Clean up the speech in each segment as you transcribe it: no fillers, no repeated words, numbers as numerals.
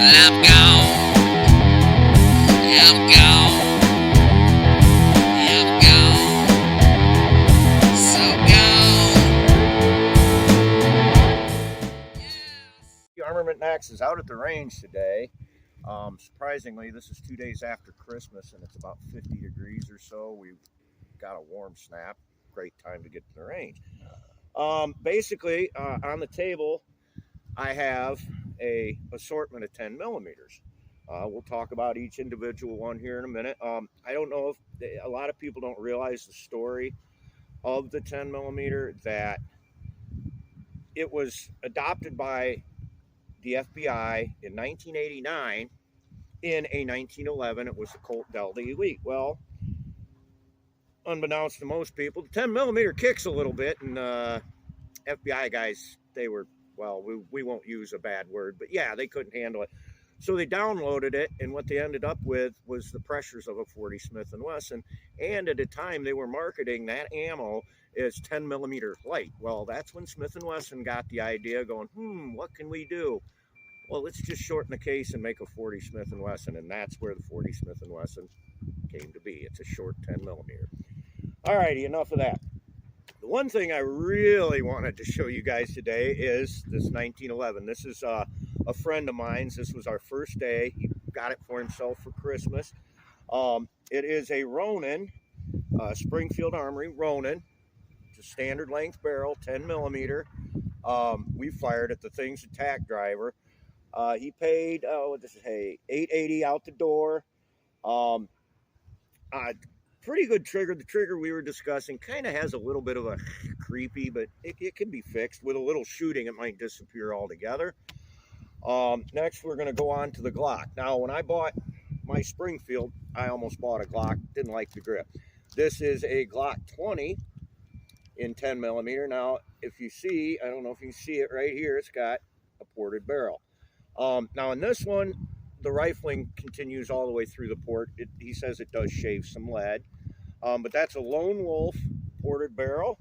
I'm gone. I'm gone. I'm gone. So gone. Yes. Armament Max is out at the range today. Surprisingly, this is 2 days after Christmas and it's about 50 degrees or so. We've got a warm snap. Great time to get to the range. Basically, on the table, I have a assortment of 10 millimeters. We'll talk about each individual one here in a minute. I don't know if a lot of people don't realize the story of the 10 millimeter, that it was adopted by the FBI in 1989 in a 1911. It was the Colt Delta Elite. Well, unbeknownst to most people, the 10 millimeter kicks a little bit, and FBI guys, they were, well, we won't use a bad word, but yeah, they couldn't handle it. So they downloaded it, and what they ended up with was the pressures of a 40 Smith & Wesson, and at the time they were marketing that ammo as 10 millimeter light. Well, that's when Smith & Wesson got the idea, going, what can we do? Well, let's just shorten the case and make a 40 Smith & Wesson, and that's where the 40 Smith & Wesson came to be. It's a short 10 millimeter. All righty, enough of that. The one thing I really wanted to show you guys today is this 1911. This is a friend of mine's. This was our first day. He got it for himself for Christmas. It is a Ronin, Springfield Armory Ronin. It's a standard length barrel, 10 millimeter. We fired at the thing's attack driver. He paid, what does it say, $880 out the door. Pretty good trigger. The trigger we were discussing kind of has a little bit of a creepy, but it can be fixed. With a little shooting, it might disappear altogether. Next, we're going to go on to the Glock. Now, when I bought my Springfield, I almost bought a Glock. Didn't like the grip. This is a Glock 20 in 10 millimeter. Now, if you see, I don't know if you can see it right here, it's got a ported barrel. Now, in this one, the rifling continues all the way through the port. He says it does shave some lead. But that's a Lone Wolf ported barrel.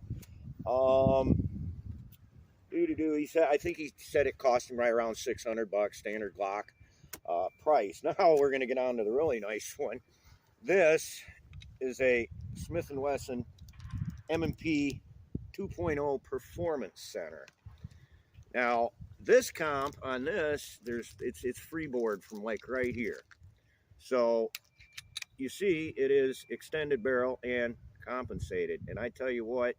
He said, I think he said it cost him right around $600, standard Glock price. Now we're going to get on to the really nice one. This is a Smith & Wesson M&P 2.0 Performance Center. Now, this comp on this, it's freeboard from like right here. So you see, it is extended barrel and compensated. And I tell you what,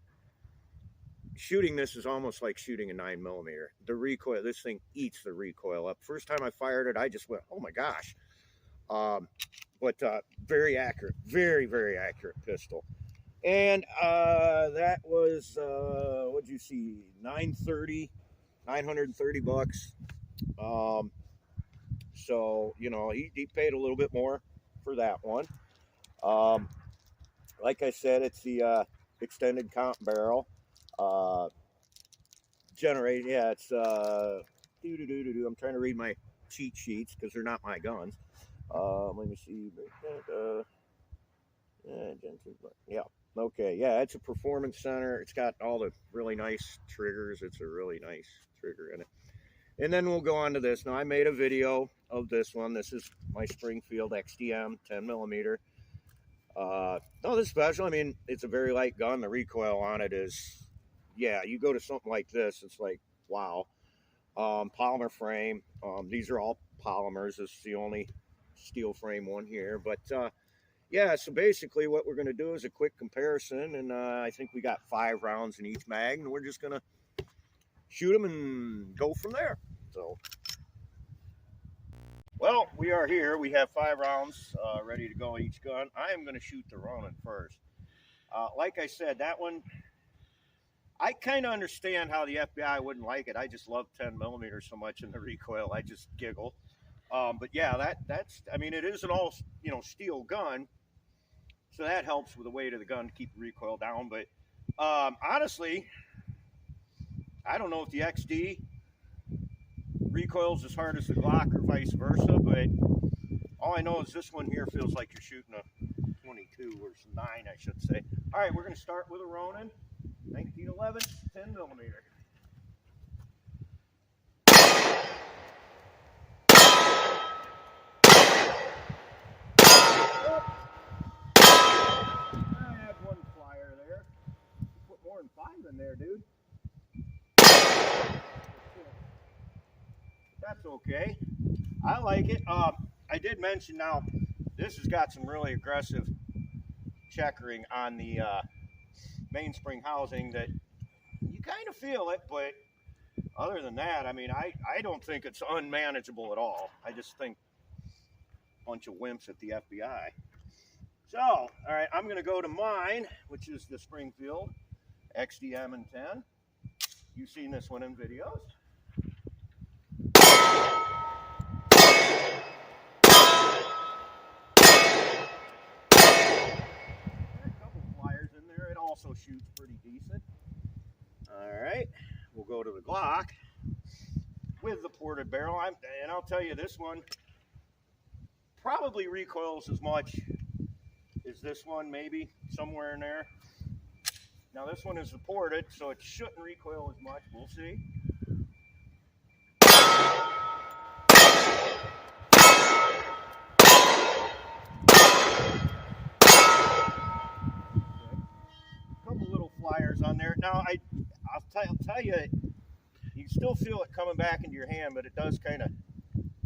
shooting this is almost like shooting a 9 millimeter. The recoil, this thing eats the recoil up. First time I fired it, I just went, oh my gosh. But very accurate, very, very accurate pistol. And that was, what'd you see, $930 bucks. So, you know, he paid a little bit more for that one. Like I said, it's the extended comp barrel. Generated, yeah, it's I'm trying to read my cheat sheets because they're not my guns. Let me see. Yeah, okay, yeah, it's a performance center. It's got all the really nice triggers. It's a really nice trigger in it. And then we'll go on to this. Now, I made a video of this one. This is my Springfield XDM 10 millimeter. Nothing special. I mean, it's a very light gun. The recoil on it is, yeah, you go to something like this, it's like, wow. Polymer frame. These are all polymers. This is the only steel frame one here. But, yeah, so basically what we're going to do is a quick comparison. And I think we got 5 rounds in each mag. And we're just going to shoot them and go from there. So, well, we are here. We have 5 rounds ready to go each gun. I am going to shoot the Ronin first. Like I said, that one, I kind of understand how the FBI wouldn't like it. I just love 10 millimeters so much in the recoil. I just giggle. But yeah, that's, I mean, it is an all, you know, steel gun. So that helps with the weight of the gun to keep the recoil down. But honestly, I don't know if the XD recoils as hard as the Glock or vice versa, but all I know is this one here feels like you're shooting a 22 or 9, I should say. All right, we're going to start with a Ronin, 1911, 10 millimeter. there, dude. That's okay. I like it. I did mention now, this has got some really aggressive checkering on the mainspring housing that you kind of feel it, but other than that, I mean, I don't think it's unmanageable at all. I just think a bunch of wimps at the FBI. So, all right, I'm going to go to mine, which is the Springfield XDM-10. You've seen this one in videos. Also shoots pretty decent. All right, we'll go to the Glock with the ported barrel. And I'll tell you, this one probably recoils as much as this one, maybe somewhere in there. Now this one is the ported, so it shouldn't recoil as much. We'll see. Flyers on there. Now I'll tell you, you still feel it coming back into your hand, but it does kind of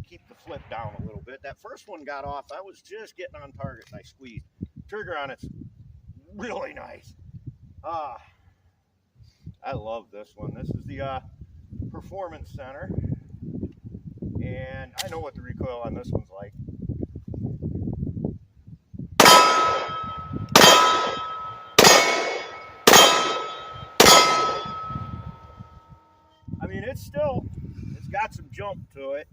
keep the flip down a little bit. That first one got off. I was just getting on target and I squeezed. Trigger on it's really nice. I love this one. This is the Performance Center, and I know what the recoil on this one's like. I mean, it's got some jump to it,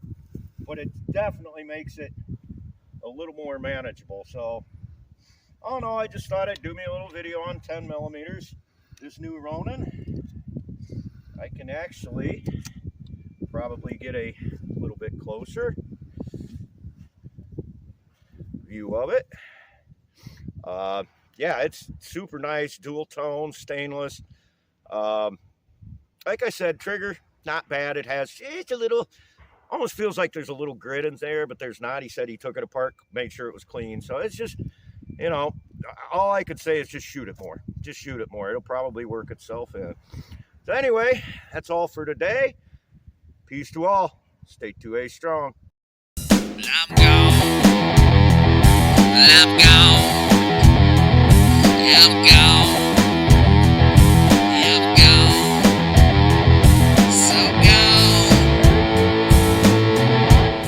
but it definitely makes it a little more manageable. So, oh no, I just thought I'd do me a little video on 10 millimeters. This new Ronin, I can actually probably get a little bit closer view of it. Yeah, it's super nice, dual tone, stainless. Like I said, trigger, not bad. It's a little, almost feels like there's a little grit in there, but there's not. He said he took it apart, made sure it was clean. So it's just, you know, all I could say is just shoot it more. Just shoot it more. It'll probably work itself in. So anyway, that's all for today. Peace to all. Stay 2A strong. I'm gone. I'm gone. I'm gone.